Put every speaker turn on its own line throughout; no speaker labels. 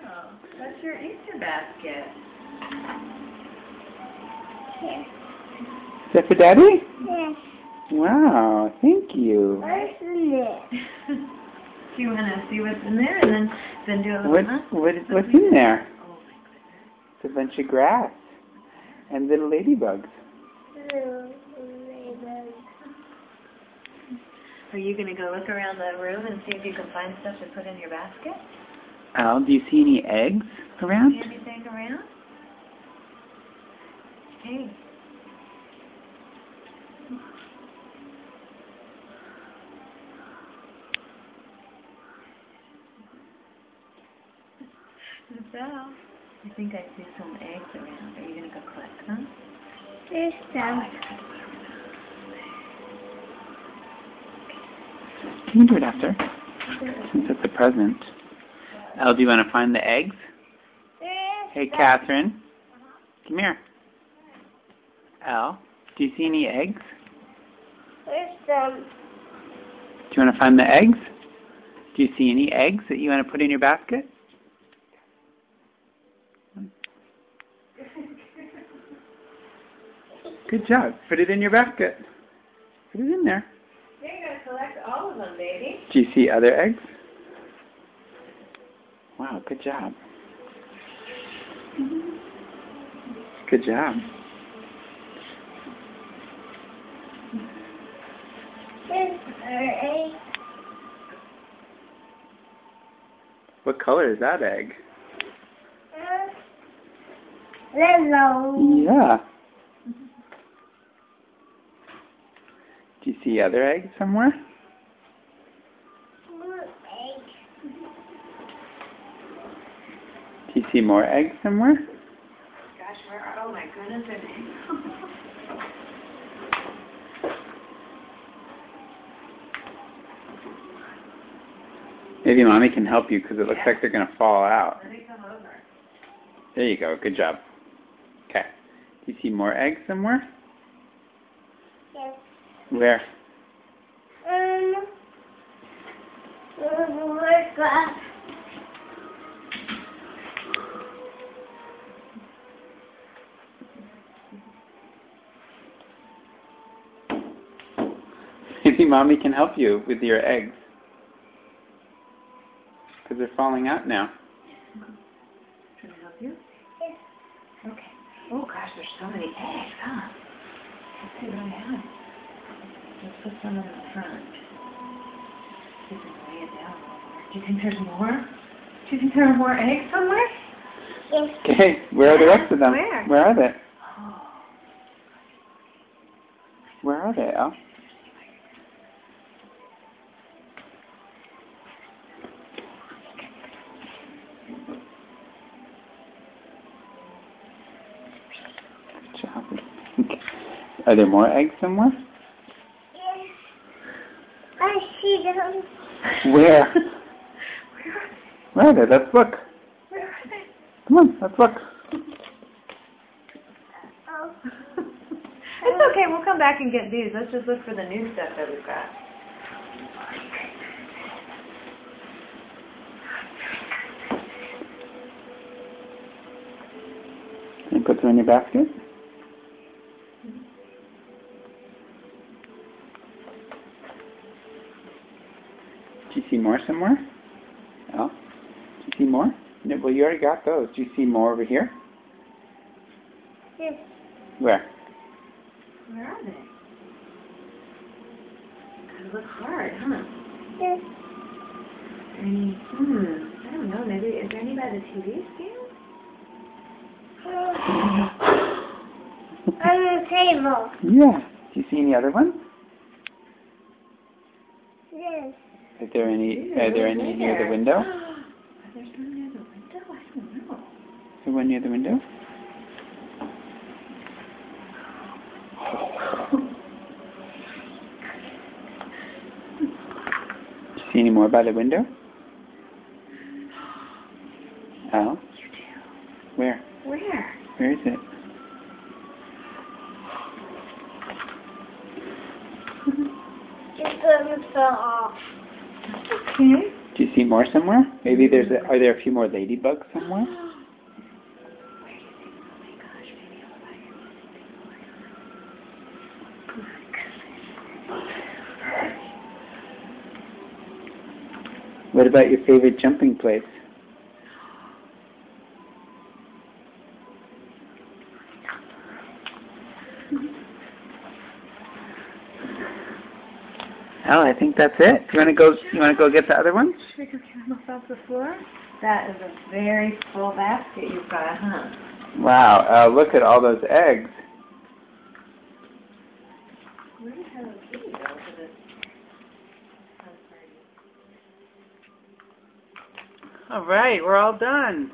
Oh, that's your Easter basket.
Here.
Is that for Daddy?
Yes.
Wow, thank you.
What's in it?
Do you want to see what's in there and then do a little
What's in there?
Oh my goodness.
It's a bunch of grass and little ladybugs.
Are you going to go look around the room and see if you can find stuff to put in your basket?
Al, do you see any eggs around?
See anything around? Hey. Giselle, I think I see some eggs around. Are you going to go collect them?
There's some.
You can do it after, since it's a present. Al, do you want to find the eggs? Hey, Catherine. Come here. Al, do you see any eggs?
There's some.
Do you want to find the eggs? Do you see any eggs that you want to put in your basket? Good job. Put it in your basket. Put it in there.
You're going to collect all of them, baby.
Do you see other eggs? Wow, good job. Good job.
There's an egg.
What color is that egg?
Yellow.
Yeah. Do you see other eggs somewhere?
Blue egg.
Do you see more eggs somewhere?
Gosh, where are, oh my goodness, there's eggs.
Maybe Mommy can help you because it looks like they're going to fall out.
Let me come over.
There you go. Good job. Okay. Do you see more eggs somewhere?
Yes.
Where?
Where's grass?
Maybe Mommy can help you with your eggs. Because they're falling out now.
Can I help you?
Yes.
Okay. Oh gosh, there's so many eggs, huh? Let's see what I have. Let's put some in the front. See if we can lay it down a little more. Do you think there's more? Do you think there are more eggs somewhere?
Yes.
Okay, where are the rest of them?
Where?
Where are they?
Oh.
Where are they, Al? Good job. Are there more eggs somewhere?
Yes. I see them.
Where? Where are they? Let's look.
Where are they?
Come on, let's look.
Oh.
It's okay, we'll come back and get these. Let's just look for the new stuff that we've got.
Can you put them in your basket? Do you see more somewhere? Oh, do you see more? No, well, you already got those. Do you see more over here?
Yes.
Where?
Where are they? They look hard, huh?
Yes.
Any, I don't know, maybe, is there any by the TV stand?
On the table.
Yeah. Do you see any other ones?
Yes.
Are there any near the window?
Are there some near the window? I don't know.
Is there one near the window? Do you see any more by the window? Al? Where?
Where?
Where is it?
It's going to fall off.
Okay.
Do you see more somewhere? Maybe are there a few more ladybugs somewhere? What about your favorite jumping place? Oh, I think that's it. You wanna go get the other ones?
Should we go get them off the floor? That is a very full basket you've got, huh?
Wow, look at all those eggs.
Where did Hello Kitty go for this house party? All right, we're all done.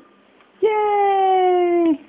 Yay!